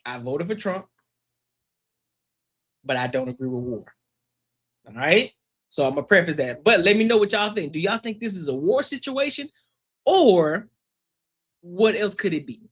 I voted for Trump, but I don't agree with war. All right. So I'm gonna preface that. But let me know what y'all think. Do y'all think this is a war situation, or what else could it be?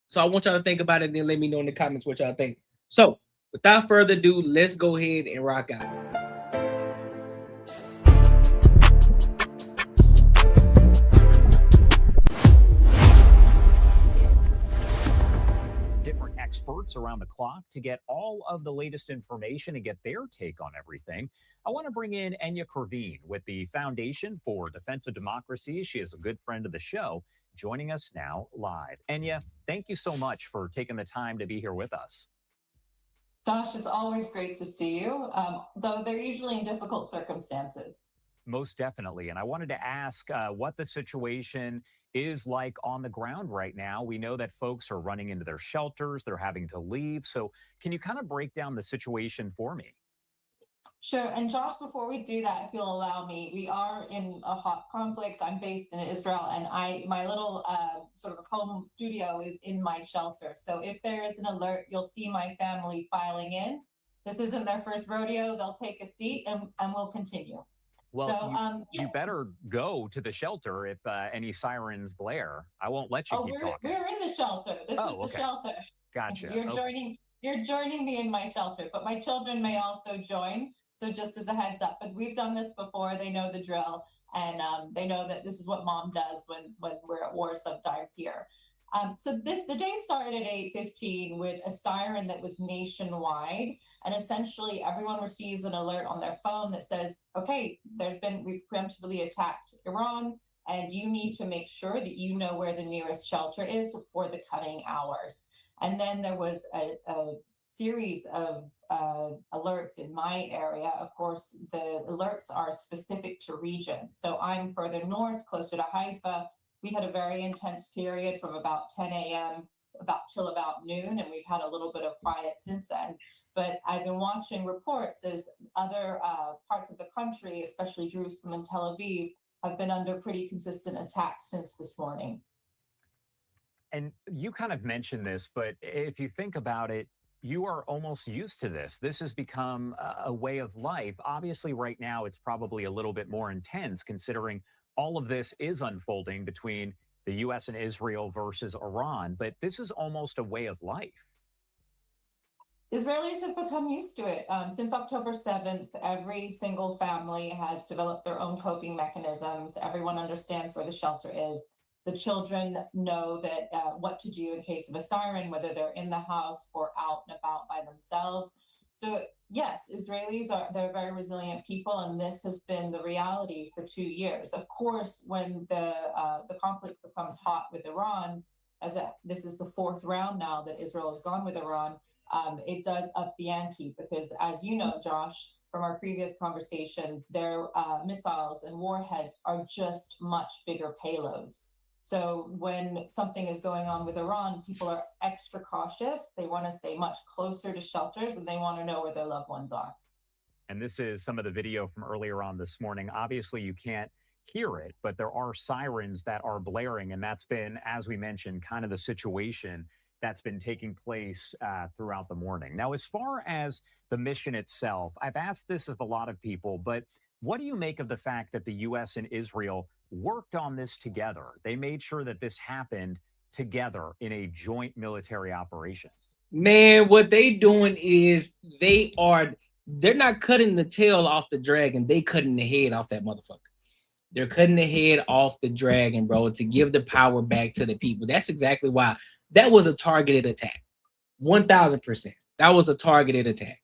So I want y'all to think about it and then let me know in the comments what y'all think. So without further ado, let's go ahead and rock out. Experts around the clock to get all of the latest information and get their take on everything. I want to bring in Enya Kervine with the Foundation for Defense of Democracy. She is a good friend of the show, joining us now live. Enya, thank you so much for taking the time to be here with us. Josh, it's always great to see you, though they're usually in difficult circumstances. Most definitely. And I wanted to ask what the situation is like on the ground right now. We know that folks are running into their shelters, they're having to leave. So can you kind of break down the situation for me? Sure. And Josh, before we do that, if you'll allow me, we are in a hot conflict. I'm based in Israel, and my little sort of home studio is in my shelter. So if there is an alert, you'll see my family filing in. This isn't their first rodeo. They'll take a seat and we'll continue. Well, so, you better go to the shelter if any sirens blare. I won't let you keep talking. We're in the shelter. This is the shelter. Gotcha. You're joining me in my shelter, but my children may also join. So just as a heads up, but we've done this before. They know the drill, and they know that this is what mom does when we're at war sometimes here. So the day started at 8:15 with a siren that was nationwide, and essentially everyone receives an alert on their phone that says, okay, we've preemptively attacked Iran, and you need to make sure that you know where the nearest shelter is for the coming hours. And then there was a series of alerts in my area. Of course, the alerts are specific to region. So I'm further north, closer to Haifa. We had a very intense period from about 10 a.m. till about noon, and we've had a little bit of quiet since then. But I've been watching reports as other parts of the country, especially Jerusalem and Tel Aviv, have been under pretty consistent attacks since this morning. And you kind of mentioned this, but if you think about it, you are almost used to this. This has become a way of life. Obviously, right now, it's probably a little bit more intense considering all of this is unfolding between the U.S. and Israel versus Iran, but this is almost a way of life. Israelis have become used to it. Since October 7th, every single family has developed their own coping mechanisms. Everyone understands where the shelter is. The children know that what to do in case of a siren, whether they're in the house or out and about by themselves. So yes, they're very resilient people, and this has been the reality for 2 years. Of course, when the conflict becomes hot with Iran, this is the fourth round now that Israel has gone with Iran, it does up the ante because, as you know, Josh, from our previous conversations, their missiles and warheads are just much bigger payloads. So when something is going on with Iran, people are extra cautious. They want to stay much closer to shelters, and they want to know where their loved ones are. And this is some of the video from earlier on this morning. Obviously, you can't hear it, but there are sirens that are blaring. And that's been, as we mentioned, kind of the situation that's been taking place throughout the morning. Now, as far as the mission itself, I've asked this of a lot of people, but what do you make of the fact that the U.S. and Israel worked on this together? They made sure that this happened together in a joint military operation. Man, what they doing is they're not cutting the tail off the dragon. They cutting the head off that motherfucker. They're cutting the head off the dragon, bro, to give the power back to the people. That's exactly why. That was a targeted attack. 1,000%. That was a targeted attack.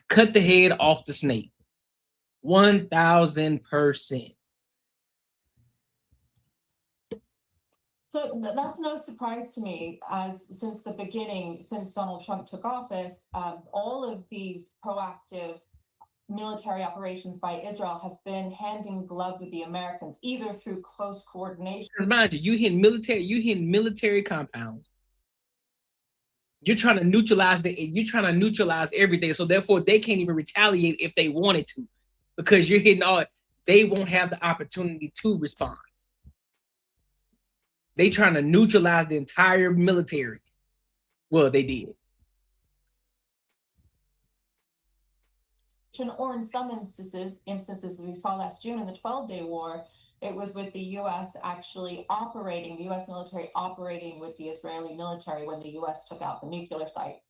Cut the head off the snake. 1,000%. So that's no surprise to me, as since the beginning, since Donald Trump took office, all of these proactive military operations by Israel have been hand in glove with the Americans, either through close coordination. Remind you, you hitting military compounds. You're trying to neutralize everything, so therefore they can't even retaliate if they wanted to, because you're hitting all. They won't have the opportunity to respond. They trying to neutralize the entire military. Well, they did. Or in some instances, as we saw last June in the 12-day war, it was with the U.S. actually operating, the U.S. military operating with the Israeli military when the U.S. took out the nuclear sites.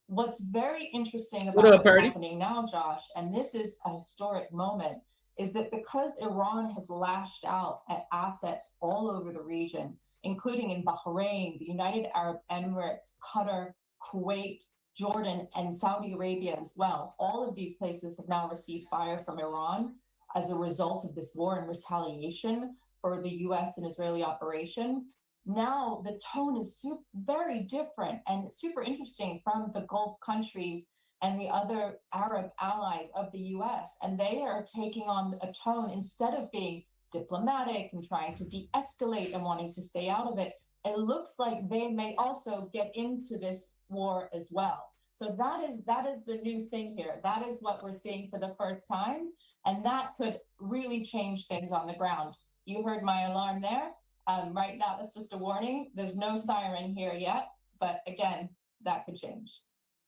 What's very interesting about what's happening now, Josh, and this is a historic moment, is that because Iran has lashed out at assets all over the region, including in Bahrain, the United Arab Emirates, Qatar, Kuwait, Jordan, and Saudi Arabia as well. All of these places have now received fire from Iran as a result of this war and retaliation for the U.S. and Israeli operation. Now the tone is very different and super interesting from the Gulf countries and the other Arab allies of the U.S. And they are taking on a tone, instead of being diplomatic and trying to de-escalate and wanting to stay out of it, it looks like they may also get into this war as well. So that is the new thing here. That is what we're seeing for the first time, and that could really change things on the ground. You heard my alarm there. Right now, that's just a warning. There's no siren here yet, but again, that could change.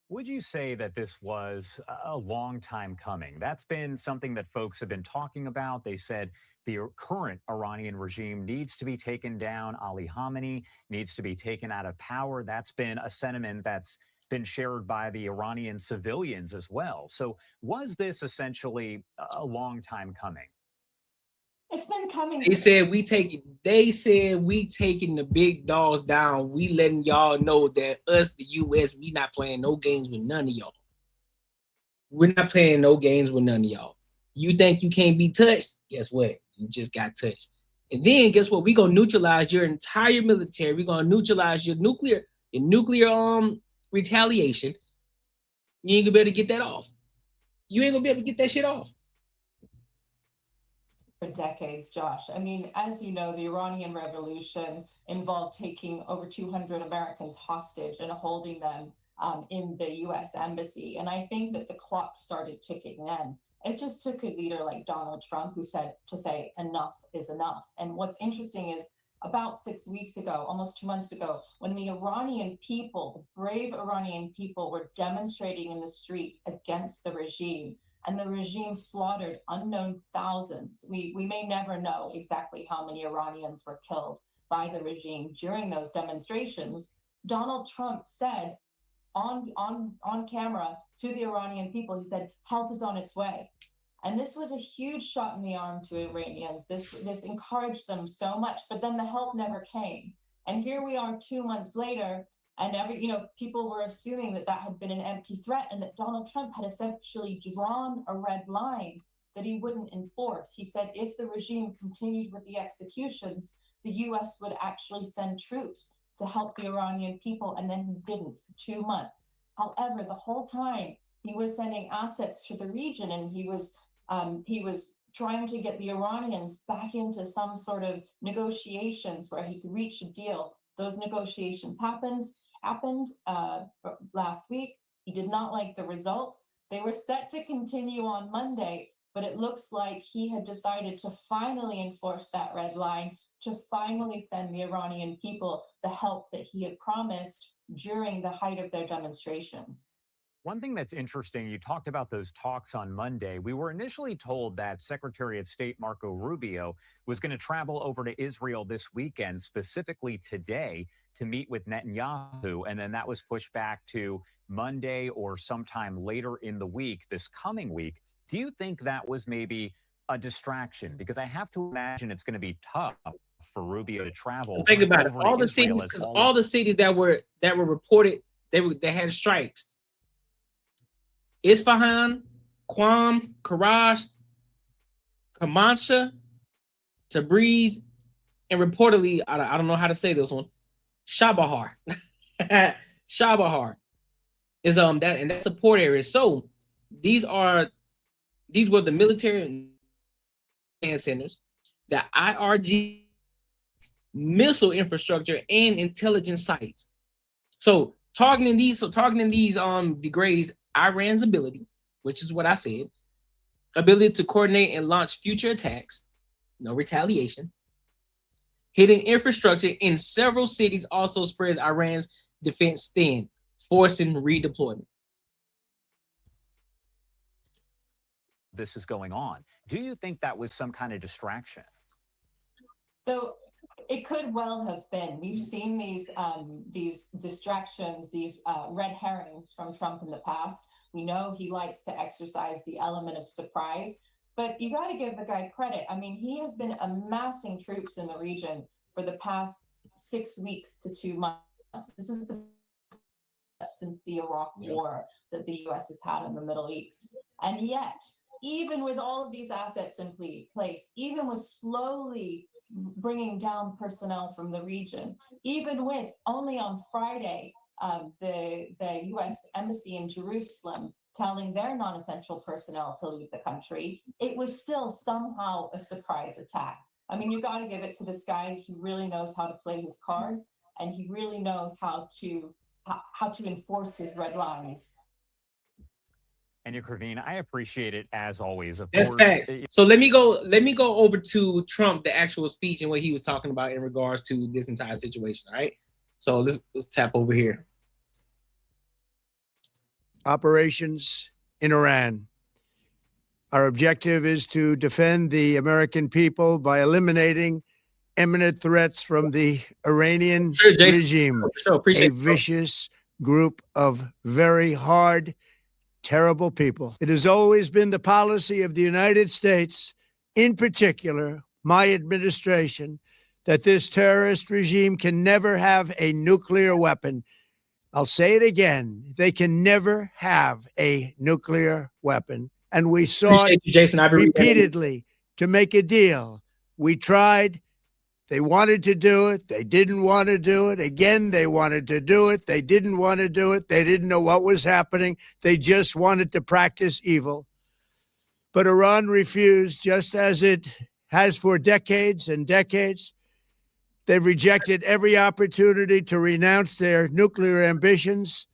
Would you say that this was a long time coming? That's been something that folks have been talking about. They said the current Iranian regime needs to be taken down. Ali Khamenei needs to be taken out of power. That's been a sentiment that's been shared by the Iranian civilians as well. So was this essentially a long time coming? It's been coming. They said we taking the big dogs down. We letting y'all know that us, the U.S., we not playing no games with none of y'all. We're not playing no games with none of y'all. You think you can't be touched? Guess what? You just got touched. And then guess what? We're gonna neutralize your entire military. We're gonna neutralize your nuclear retaliation. You ain't gonna be able to get that off. You ain't gonna be able to get that shit off. For decades, Josh. I mean, as you know, the Iranian Revolution involved taking over 200 Americans hostage and holding them in the U.S. Embassy. And I think that the clock started ticking then. It just took a leader like Donald Trump who said to say enough is enough. And what's interesting is about 6 weeks ago, almost 2 months ago, when the Iranian people, the brave Iranian people, were demonstrating in the streets against the regime, and the regime slaughtered unknown thousands. We may never know exactly how many Iranians were killed by the regime during those demonstrations. Donald Trump said on camera to the Iranian people, he said, help is on its way. And this was a huge shot in the arm to Iranians. This encouraged them so much, but then the help never came. And here we are 2 months later, and people were assuming that had been an empty threat and that Donald Trump had essentially drawn a red line that he wouldn't enforce. He said if the regime continued with the executions, the U.S. would actually send troops to help the Iranian people, and then he didn't for 2 months. However, the whole time he was sending assets to the region, and he was trying to get the Iranians back into some sort of negotiations where he could reach a deal. Those negotiations happened last week. He did not like the results. They were set to continue on Monday, but it looks like he had decided to finally enforce that red line, to finally send the Iranian people the help that he had promised during the height of their demonstrations. One thing that's interesting, you talked about those talks on Monday. We were initially told that Secretary of State Marco Rubio was going to travel over to Israel this weekend, specifically today, to meet with Netanyahu. And then that was pushed back to Monday or sometime later in the week, this coming week. Do you think that was maybe a distraction? Because I have to imagine it's going to be tough for Rubio to travel. Think about it. All the cities, because all the cities that were reported, they had strikes. Isfahan, Qom, Karaj, Kermanshah, Tabriz, and reportedly, I don't know how to say this one, Shabahar. Shabahar is that's a port area. So these were the military centers, the IRG missile infrastructure and intelligence sites. So targeting these degrades Iran's ability, which is what I said, ability to coordinate and launch future attacks, no retaliation. Hitting infrastructure in several cities also spreads Iran's defense thin. forcing redeployment. This is going on. Do you think that was some kind of distraction? So it could well have been. We've seen these distractions, these red herrings from Trump in the past. We know he likes to exercise the element of surprise, but you got to give the guy credit. I mean, he has been amassing troops in the region for the past 6 weeks to 2 months. This is the since the Iraq war that the U.S. has had in the Middle East. And yet, even with all of these assets in place, even with slowly bringing down personnel from the region, even with only on Friday, the U.S. Embassy in Jerusalem telling their non-essential personnel to leave the country, it was still somehow a surprise attack. I mean, you got to give it to this guy. He really knows how to play his cards, and he really knows how to enforce his red lines. And Praveen, I appreciate it as always. Of That's course. facts. So let me go over to Trump, the actual speech and what he was talking about in regards to this entire situation. All right. So let's tap over here. Operations in Iran. Our objective is to defend the American people by eliminating imminent threats from the Iranian regime, a vicious group of very hard, terrible people. It has always been the policy of the United States, in particular, my administration, that this terrorist regime can never have a nuclear weapon. I'll say it again. They can never have a nuclear weapon. And we sought repeatedly to make a deal. We tried. They wanted to do it. They didn't want to do it. Again, they wanted to do it. They didn't want to do it. They didn't know what was happening. They just wanted to practice evil. But Iran refused, just as it has for decades and decades. They've rejected every opportunity to renounce their nuclear ambitions,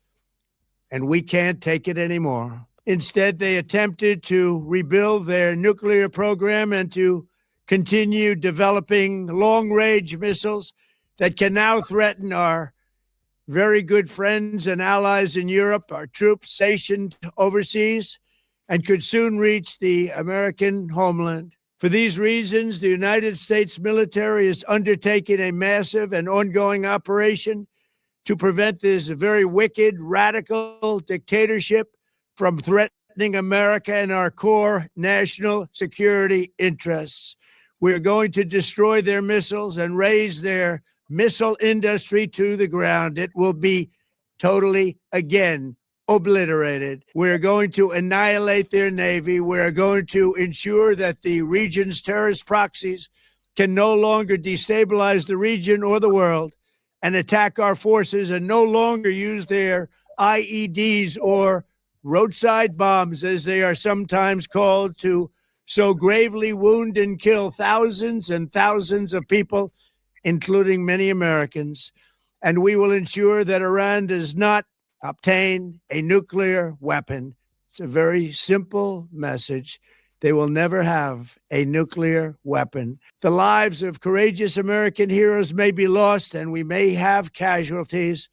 and we can't take it anymore. Instead, they attempted to rebuild their nuclear program and to continue developing long-range missiles that can now threaten our very good friends and allies in Europe, our troops stationed overseas, and could soon reach the American homeland. For these reasons, the United States military is undertaking a massive and ongoing operation to prevent this very wicked, radical dictatorship from threatening America and our core national security interests. We're going to destroy their missiles and raise their missile industry to the ground. It will be totally, again, obliterated. We're going to annihilate their navy. We're going to ensure that the region's terrorist proxies can no longer destabilize the region or the world and attack our forces, and no longer use their IEDs or roadside bombs, as they are sometimes called, to so gravely wound and kill thousands and thousands of people, including many Americans. And we will ensure that Iran does not obtain a nuclear weapon. It's a very simple message. They will never have a nuclear weapon. The lives of courageous American heroes may be lost, and we may have casualties.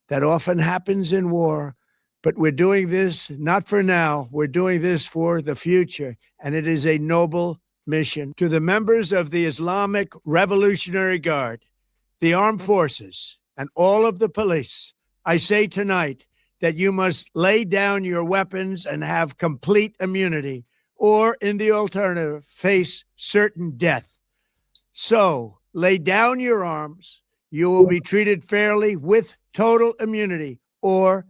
That often happens in war. But we're doing this not for now. We're doing this for the future. And it is a noble mission. To the members of the Islamic Revolutionary Guard, the armed forces, and all of the police, I say tonight that you must lay down your weapons and have complete immunity, or in the alternative, face certain death. So lay down your arms. You will be treated fairly with total immunity, or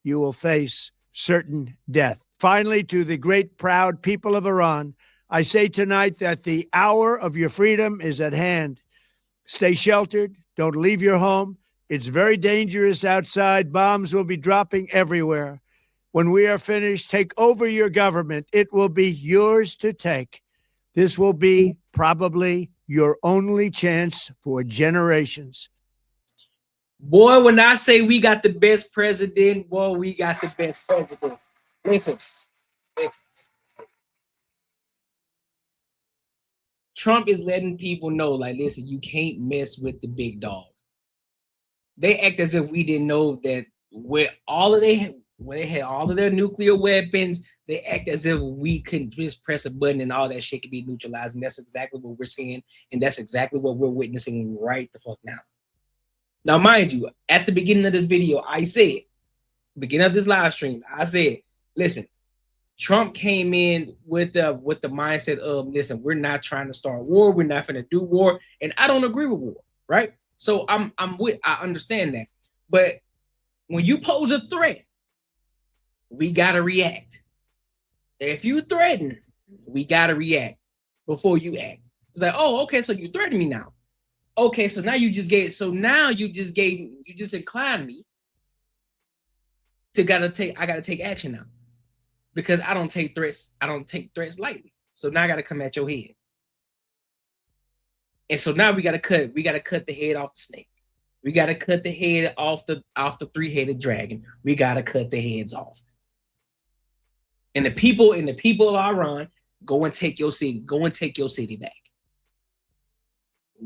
you will face certain death. Finally, to the great, proud people of Iran, I say tonight that the hour of your freedom is at hand. Stay sheltered. Don't leave your home. It's very dangerous outside. Bombs will be dropping everywhere. When we are finished, take over your government. It will be yours to take. This will be probably your only chance for generations. Boy, when I say we got the best president, boy, we got the best president. Listen. Trump is letting people know, like, listen, you can't mess with the big dogs. They act as if we didn't know that where they had all of their nuclear weapons, they act as if we couldn't just press a button and all that shit could be neutralized. And that's exactly what we're seeing, and that's exactly what we're witnessing right the fuck now. Now, mind you, at the beginning of this video, I said, beginning of this live stream, I said, listen, Trump came in with the mindset of, listen, we're not trying to start war, we're not going to do war, and I don't agree with war, right? So I understand that, but when you pose a threat, we gotta react. If you threaten, we gotta react before you act. It's like, oh, okay, so you threaten me now. Okay, so now you just inclined me to I gotta take action now. Because I don't take threats lightly. So now I gotta come at your head. And so now we gotta cut the head off the snake. We gotta cut the head off the three-headed dragon. We gotta cut the heads off. And the people of Iran, go and take your city. Go and take your city back.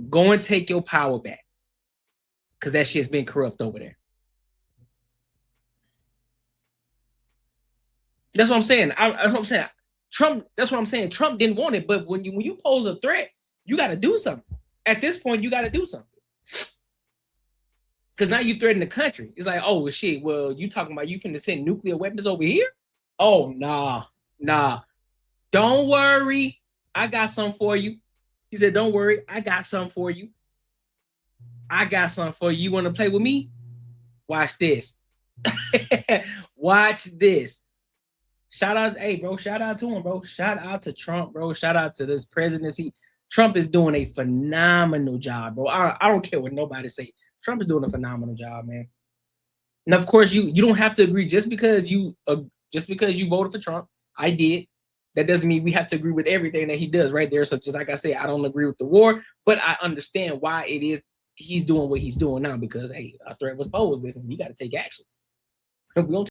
Go and take your power back. Because that shit's been corrupt over there. That's what I'm saying. That's what I'm saying. Trump, that's what I'm saying. Trump didn't want it, but when you pose a threat, you got to do something. At this point, you got to do something. Because now you threaten the country. It's like, oh, shit, well, you talking about you finna send nuclear weapons over here? Oh, nah. Don't worry. I got something for you. He said, don't worry. I got something for you. You want to play with me? Watch this. Watch this. Shout out, hey, bro. Shout out to him, bro. Shout out to Trump, bro. Shout out to this presidency. Trump is doing a phenomenal job, bro. I don't care what nobody say. Trump is doing a phenomenal job, man. And of course, you don't have to agree just because you voted for Trump. I did. That doesn't mean we have to agree with everything that he does right there. So just like I said, I don't agree with the war, but I understand why it is he's doing what he's doing now because, hey, a threat was posed. Listen, you got to take action. We don't